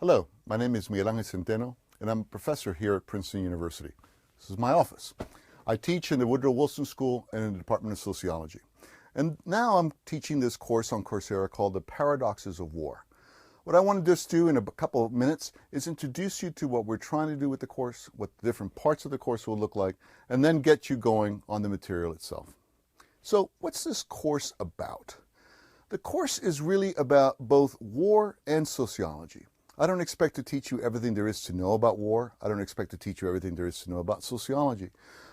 Hello, my name is Miguel Ángel Centeno, and I'm a professor here at Princeton University. This is my office. I teach in the Woodrow Wilson School and in the Department of Sociology. And now I'm teaching this course on Coursera called The Paradoxes of War. What I want to just do in a couple of minutes is introduce you to what we're trying to do with the course, what the different parts of the course will look like, and then get you going on the material itself. So what's this course about? The course is really about both war and sociology. I don't expect to teach you everything there is to know about war. I don't expect to teach you everything there is to know about sociology.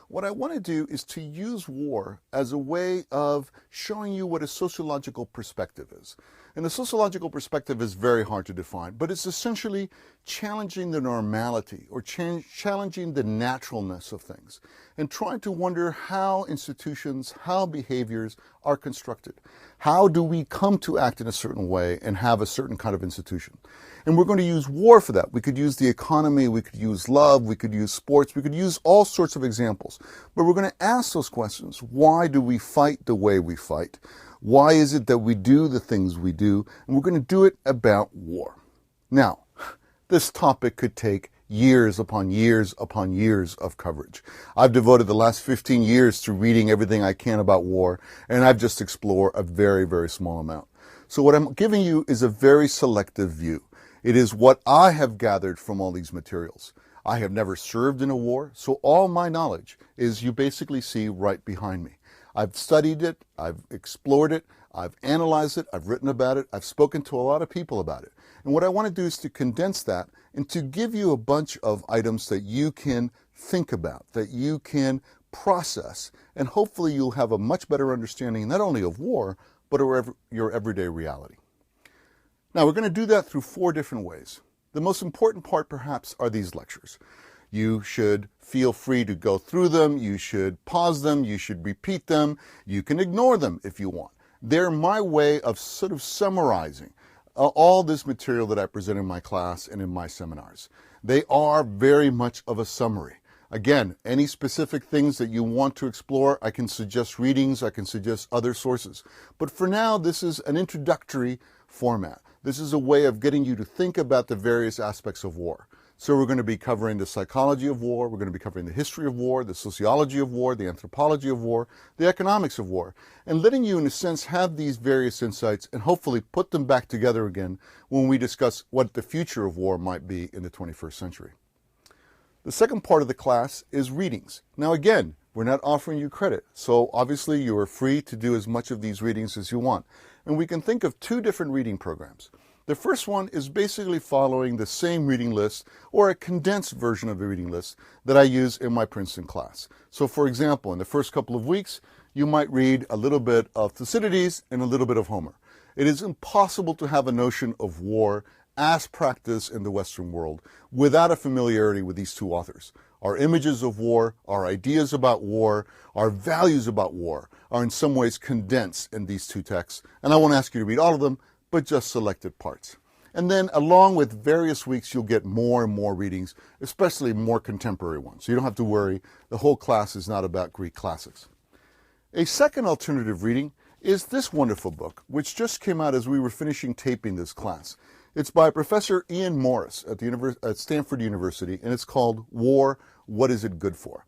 What I want to do is to use war as a way of showing you what a sociological perspective is. And the sociological perspective is very hard to define, but it's essentially challenging the normality or challenging the naturalness of things and trying to wonder how institutions, how behaviors are constructed. How do we come to act in a certain way and have a certain kind of institution? And we're going to use war for that. We could use the economy, we could use love, we could use sports, we could use all sorts of examples. But we're going to ask those questions. Why do we fight the way we fight? Why is it that we do the things we do? And we're going to do it about war. Now, this topic could take years upon years upon years of coverage. I've devoted the last 15 years to reading everything I can about war, and I've just explored a very, very small amount. So what I'm giving you is a very selective view. It is what I have gathered from all these materials. I have never served in a war, so all my knowledge is you basically see right behind me. I've studied it, I've explored it, I've analyzed it, I've written about it, I've spoken to a lot of people about it. And what I want to do is to condense that and to give you a bunch of items that you can think about, that you can process, and hopefully you'll have a much better understanding not only of war, but of your everyday reality. Now, we're going to do that through 4 different ways. The most important part, perhaps, are these lectures. You should feel free to go through them. You should pause them. You should repeat them. You can ignore them if you want. They're my way of sort of summarizing all this material that I present in my class and in my seminars. They are very much of a summary. Again, any specific things that you want to explore, I can suggest readings, I can suggest other sources. But for now, this is an introductory format. This is a way of getting you to think about the various aspects of war. So we're going to be covering the psychology of war, we're going to be covering the history of war, the sociology of war, the anthropology of war, the economics of war, and letting you, in a sense, have these various insights and hopefully put them back together again when we discuss what the future of war might be in the 21st century. The second part of the class is readings. Now again, we're not offering you credit, so obviously you are free to do as much of these readings as you want. And we can think of 2 different reading programs. The first one is basically following the same reading list or a condensed version of the reading list that I use in my Princeton class. So for example, in the first couple of weeks, you might read a little bit of Thucydides and a little bit of Homer. It is impossible to have a notion of war as practiced in the Western world without a familiarity with these 2 authors. Our images of war, our ideas about war, our values about war are in some ways condensed in these 2 texts. And I won't ask you to read all of them, but just selected parts. And then along with various weeks, you'll get more and more readings, especially more contemporary ones. So you don't have to worry. The whole class is not about Greek classics. A second alternative reading is this wonderful book, which just came out as we were finishing taping this class. It's by Professor Ian Morris at Stanford University, and it's called War, What Is It Good For?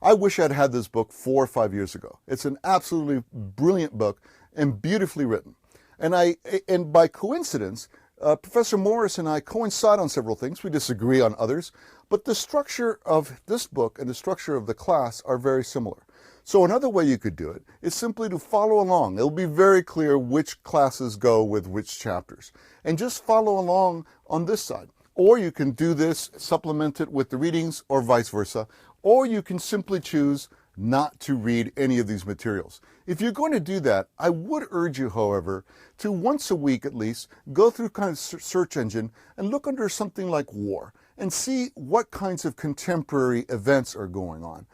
I wish I'd had this book 4 or 5 years ago. It's an absolutely brilliant book and beautifully written. And by coincidence, Professor Morris and I coincide on several things. We disagree on others, but the structure of this book and the structure of the class are very similar. So another way you could do it is simply to follow along. It'll be very clear which classes go with which chapters. And just follow along on this side. Or you can do this, supplement it with the readings, or vice versa. Or you can simply choose not to read any of these materials. If you're going to do that, I would urge you, however, to once a week at least, go through kind of search engine and look under something like war and see what kinds of contemporary events are going on.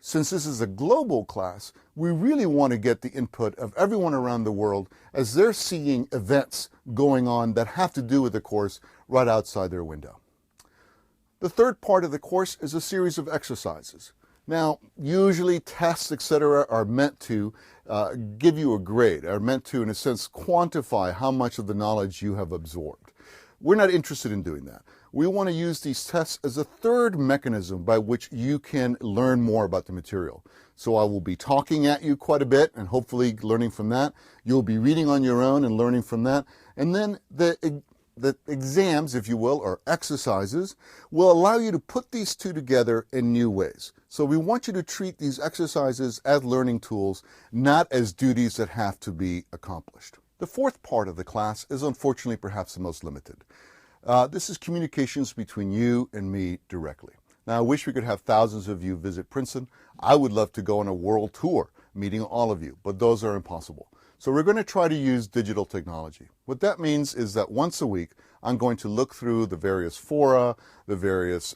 Since this is a global class, we really want to get the input of everyone around the world as they're seeing events going on that have to do with the course right outside their window. The third part of the course is a series of exercises. Now, usually tests, etc., are meant to give you a grade, are meant to, in a sense, quantify how much of the knowledge you have absorbed. We're not interested in doing that. We want to use these tests as a third mechanism by which you can learn more about the material. So I will be talking at you quite a bit and hopefully learning from that. You'll be reading on your own and learning from that. And then the exams, if you will, or exercises, will allow you to put these two together in new ways. So we want you to treat these exercises as learning tools, not as duties that have to be accomplished. The fourth part of the class is unfortunately perhaps the most limited. This is communications between you and me directly. Now, I wish we could have thousands of you visit Princeton. I would love to go on a world tour meeting all of you, but those are impossible. So we're going to try to use digital technology. What that means is that once a week, I'm going to look through the various fora, the various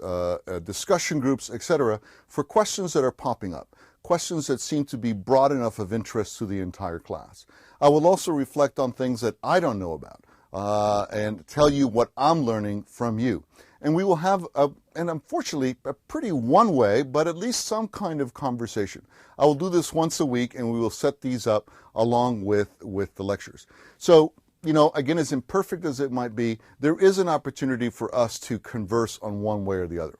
discussion groups, etc., for questions that are popping up, questions that seem to be broad enough of interest to the entire class. I will also reflect on things that I don't know about and tell you what I'm learning from you. And we will have, and unfortunately, a pretty one-way, but at least some kind of conversation. I will do this once a week, and we will set these up along with the lectures. So, you know, again, as imperfect as it might be, there is an opportunity for us to converse on one way or the other.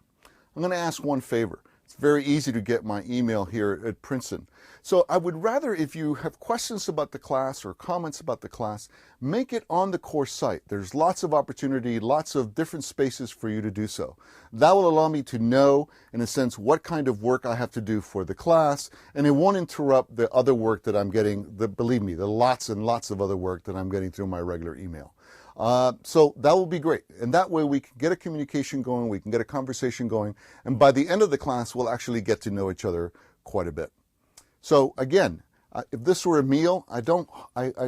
I'm going to ask one favor. It's very easy to get my email here at Princeton. So I would rather, if you have questions about the class or comments about the class, make it on the course site. There's lots of opportunity, lots of different spaces for you to do so. That will allow me to know, in a sense, what kind of work I have to do for the class, and it won't interrupt the other work that I'm getting, believe me, the lots and lots of other work that I'm getting through my regular email. So that will be great. And that way we can get a communication going, we can get a conversation going, and by the end of the class, we'll actually get to know each other quite a bit. So again, if this were a meal, I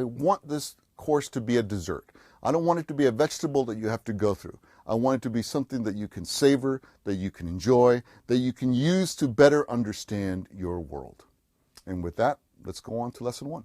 want this course to be a dessert. I don't want it to be a vegetable that you have to go through. I want it to be something that you can savor, that you can enjoy, that you can use to better understand your world. And with that, let's go on to lesson 1.